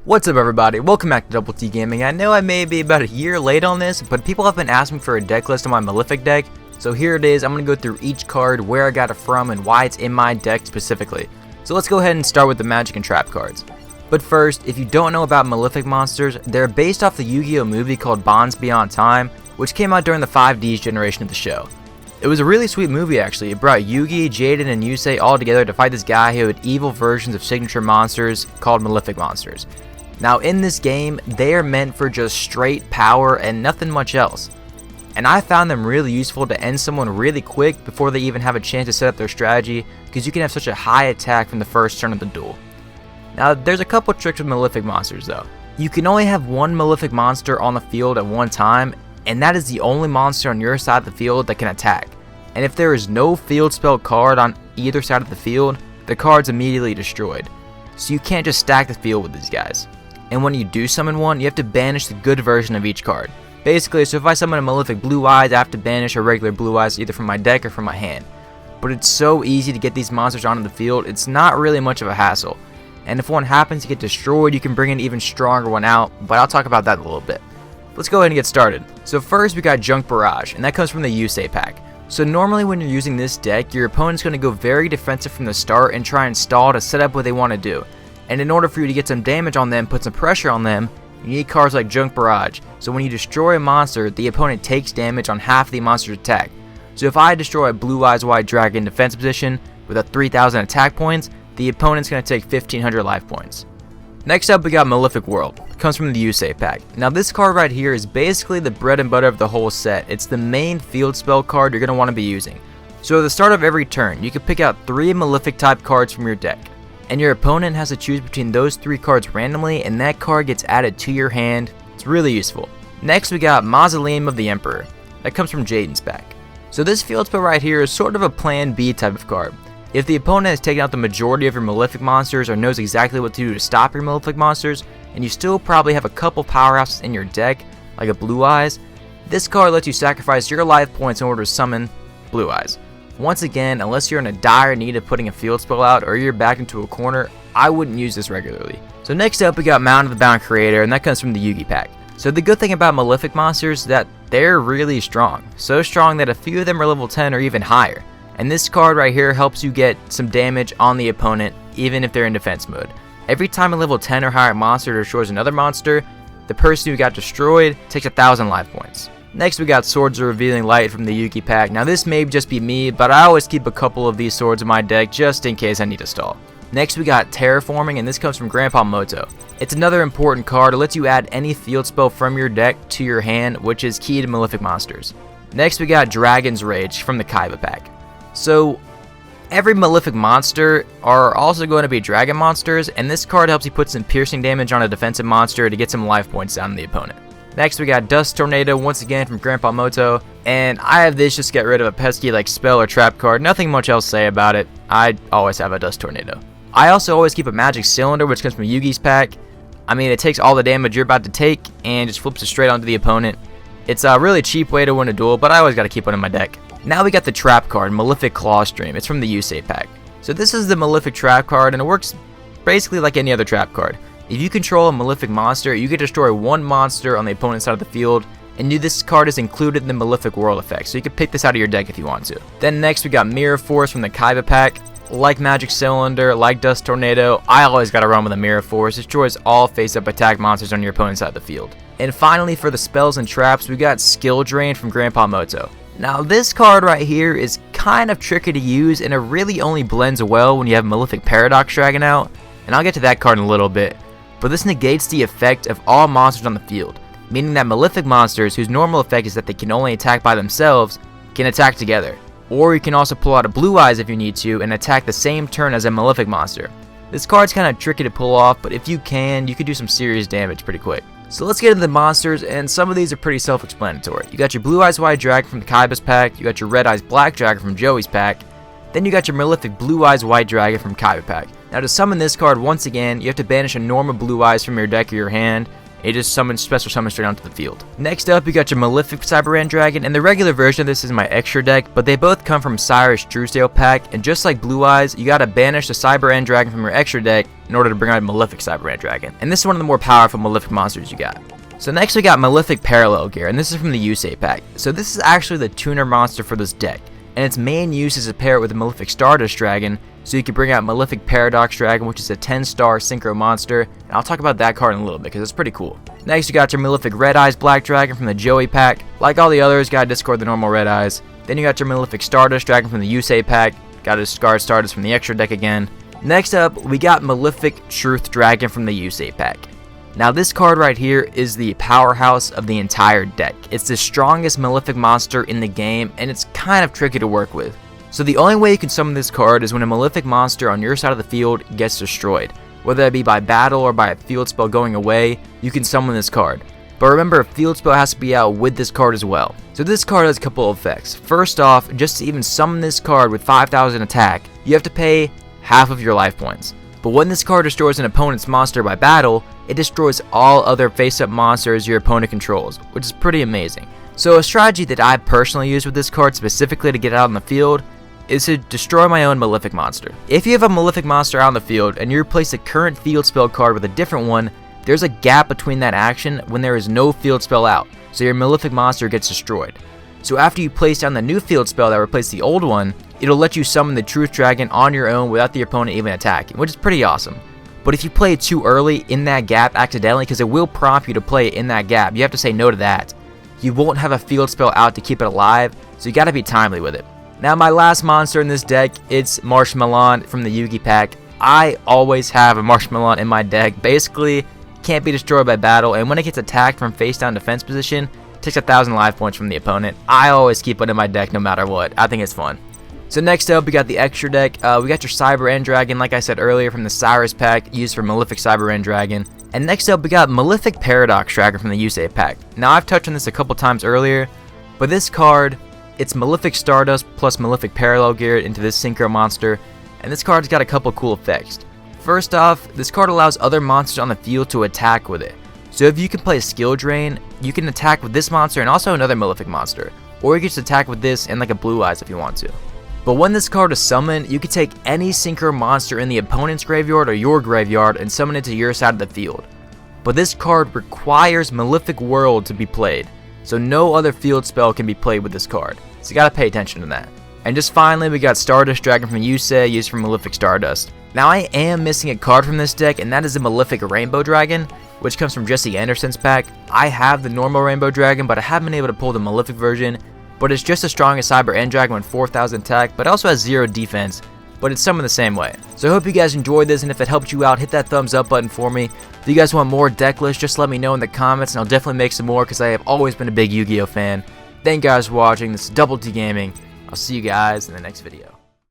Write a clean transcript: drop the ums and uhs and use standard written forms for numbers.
What's up everybody, welcome back to Double T Gaming. I know I may be about a year late on this, but people have been asking for a deck list on my Malefic deck, so here it is. I'm going to go through each card, where I got it from, and why it's in my deck specifically. So let's go ahead and start with the magic and trap cards. But first, if you don't know about Malefic monsters, they're based off the Yu-Gi-Oh movie called Bonds Beyond Time, which came out during the 5Ds generation of the show. It was a really sweet movie actually. It brought Yugi, Jaden, and Yusei all together to fight this guy who had evil versions of signature monsters called Malefic monsters. Now in this game, they are meant for just straight power and nothing much else. And I found them really useful to end someone really quick before they even have a chance to set up their strategy, because you can have such a high attack from the first turn of the duel. Now there's a couple tricks with Malefic monsters though. You can only have one Malefic monster on the field at one time, and that is the only monster on your side of the field that can attack. And if there is no field spell card on either side of the field, the card's immediately destroyed. So you can't just stack the field with these guys. And when you do summon one, you have to banish the good version of each card. Basically, so if I summon a Malefic Blue Eyes, I have to banish a regular Blue Eyes either from my deck or from my hand. But it's so easy to get these monsters onto the field, it's not really much of a hassle. And if one happens to get destroyed, you can bring an even stronger one out, but I'll talk about that in a little bit. Let's go ahead and get started. So first we got Junk Barrage, and that comes from the Yusei pack. So normally when you're using this deck, your opponent's going to go very defensive from the start and try and stall to set up what they want to do. And in order for you to get some damage on them, put some pressure on them, you need cards like Junk Barrage. So when you destroy a monster, the opponent takes damage on half the monster's attack. So if I destroy a Blue Eyes White Dragon defense position with a 3000 attack points, the opponent's going to take 1500 life points. Next up we got Malefic World. It comes from the Yusei pack. Now this card right here is basically the bread and butter of the whole set. It's the main field spell card you're going to want to be using. So at the start of every turn, you can pick out 3 Malefic type cards from your deck. And your opponent has to choose between those 3 cards randomly, and that card gets added to your hand. It's really useful. Next we got Mausoleum of the Emperor. That comes from Jaden's pack. So this field spell right here is sort of a plan B type of card. If the opponent has taken out the majority of your Malefic monsters or knows exactly what to do to stop your Malefic monsters, and you still probably have a couple powerhouses in your deck, like a Blue Eyes, this card lets you sacrifice your life points in order to summon Blue Eyes. Once again, unless you're in a dire need of putting a field spell out or you're backed into a corner, I wouldn't use this regularly. So next up we got Mound of the Bound Creator, and that comes from the Yugi pack. So the good thing about Malefic monsters is that they're really strong. So strong that a few of them are level 10 or even higher. And this card right here helps you get some damage on the opponent even if they're in defense mode. Every time a level 10 or higher monster destroys another monster, the person who got destroyed takes 1000 life points. Next we got Swords of Revealing Light from the Yugi pack. Now this may just be me, but I always keep a couple of these swords in my deck just in case I need to stall. Next we got Terraforming, and this comes from Grandpa Moto. It's another important card. It lets you add any field spell from your deck to your hand, which is key to Malefic monsters. Next we got Dragon's Rage from the Kaiba pack. So every Malefic monster are also going to be dragon monsters, and this card helps you put some piercing damage on a defensive monster to get some life points down on the opponent. Next we got Dust Tornado, once again from Grandpa Moto, and I have this just to get rid of a pesky like spell or trap card. Nothing much else to say about it. I always have a Dust Tornado. I also always keep a Magic Cylinder, which comes from Yugi's pack. I mean, it takes all the damage you're about to take and just flips it straight onto the opponent. It's a really cheap way to win a duel, but I always got to keep one in my deck. Now we got the trap card, Malefic Claw Stream. It's from the Yusei pack. So this is the Malefic trap card, and it works basically like any other trap card. If you control a Malefic monster, you can destroy one monster on the opponent's side of the field, and this card is included in the Malefic World effect, so you can pick this out of your deck if you want to. Then next we got Mirror Force from the Kaiba pack. Like Magic Cylinder, like Dust Tornado, I always gotta run with a Mirror Force. It destroys all face-up attack monsters on your opponent's side of the field. And finally for the spells and traps, we got Skill Drain from Grandpa Moto. Now this card right here is kind of tricky to use, and it really only blends well when you have Malefic Paradox Dragon out, and I'll get to that card in a little bit. But this negates the effect of all monsters on the field, meaning that Malefic monsters whose normal effect is that they can only attack by themselves can attack together. Or you can also pull out a Blue Eyes if you need to and attack the same turn as a Malefic monster. This card's kind of tricky to pull off, but if you can do some serious damage pretty quick. So let's get into the monsters, and some of these are pretty self-explanatory. You got your Blue Eyes White Dragon from the Kaiba's pack, you got your Red Eyes Black Dragon from Joey's pack, then you got your Malefic Blue Eyes White Dragon from Kaiba pack. Now to summon this card, once again, you have to banish a normal Blue Eyes from your deck or your hand, It just summons special summons straight onto the field. Next up, you got your Malefic Cyber Dragon, and the regular version of this is my extra deck, but they both come from Cyrus Truesdale pack, and just like Blue Eyes, you gotta banish the Cyber Dragon from your extra deck in order to bring out a Malefic Cyber Dragon. And this is one of the more powerful Malefic monsters you got. So next we got Malefic Parallel Gear, and this is from the Yusei pack. So this is actually the tuner monster for this deck, and its main use is to pair it with a Malefic Stardust Dragon, so you can bring out Malefic Paradox Dragon, which is a 10-star synchro monster, and I'll talk about that card in a little bit because it's pretty cool. Next you got your Malefic Red Eyes Black Dragon from the Joey pack. Like all the others, gotta discard the normal Red Eyes. Then you got your Malefic Stardust Dragon from the Yusei pack, gotta discard Stardust from the extra deck again. Next up, we got Malefic Truth Dragon from the Yusei pack. Now this card right here is the powerhouse of the entire deck. It's the strongest Malefic monster in the game, and it's kind of tricky to work with. So the only way you can summon this card is when a Malefic monster on your side of the field gets destroyed. Whether that be by battle or by a field spell going away, you can summon this card. But remember, a field spell has to be out with this card as well. So this card has a couple of effects. First off, just to even summon this card with 5,000 attack, you have to pay half of your life points. But when this card destroys an opponent's monster by battle, it destroys all other face-up monsters your opponent controls, which is pretty amazing. So a strategy that I personally use with this card specifically to get it out on the field is to destroy my own Malefic monster. If you have a Malefic monster out on the field and you replace a current field spell card with a different one, there's a gap between that action when there is no field spell out, so your Malefic monster gets destroyed. So after you place down the new field spell that replaced the old one, it'll let you summon the Truth Dragon on your own without the opponent even attacking, which is pretty awesome. But if you play it too early in that gap accidentally, because it will prompt you to play it in that gap, you have to say no to that. You won't have a field spell out to keep it alive, so you gotta be timely with it. Now my last monster in this deck, it's Marshmallow from the Yugi pack. I always have a Marshmallow in my deck. Basically, can't be destroyed by battle, and when it gets attacked from face down defense position, it takes 1,000 life points from the opponent. I always keep it in my deck no matter what. I think it's fun. So next up, we got the extra deck. We got your Cyber Dragon, like I said earlier, from the Cyrus pack, used for Malefic Cyber Dragon. And next up, we got Malefic Paradox Dragon from the Yusei pack. Now, I've touched on this a couple times earlier, but this card, it's Malefic Stardust plus Malefic Parallel geared into this synchro monster, and this card's got a couple cool effects. First off, this card allows other monsters on the field to attack with it. So if you can play a skill drain, you can attack with this monster and also another Malefic monster, or you can just attack with this and like a Blue Eyes if you want to. But when this card is summoned, you can take any synchro monster in the opponent's graveyard or your graveyard and summon it to your side of the field. But this card requires Malefic World to be played, so no other field spell can be played with this card, so you gotta pay attention to that. And just finally, we got Stardust Dragon from Yusei, used for Malefic Stardust. Now I am missing a card from this deck, and that is a Malefic Rainbow Dragon, which comes from Jesse Anderson's pack. I have the normal Rainbow Dragon, but I haven't been able to pull the Malefic version, but it's just as strong as Cyber Dragon with 4,000 attack, but also has 0 defense, but it's summoned the same way. So I hope you guys enjoyed this, and if it helped you out, hit that thumbs up button for me. If you guys want more deck lists, just let me know in the comments, and I'll definitely make some more, because I have always been a big Yu-Gi-Oh fan. Thank you guys for watching. This is Double T Gaming. I'll see you guys in the next video.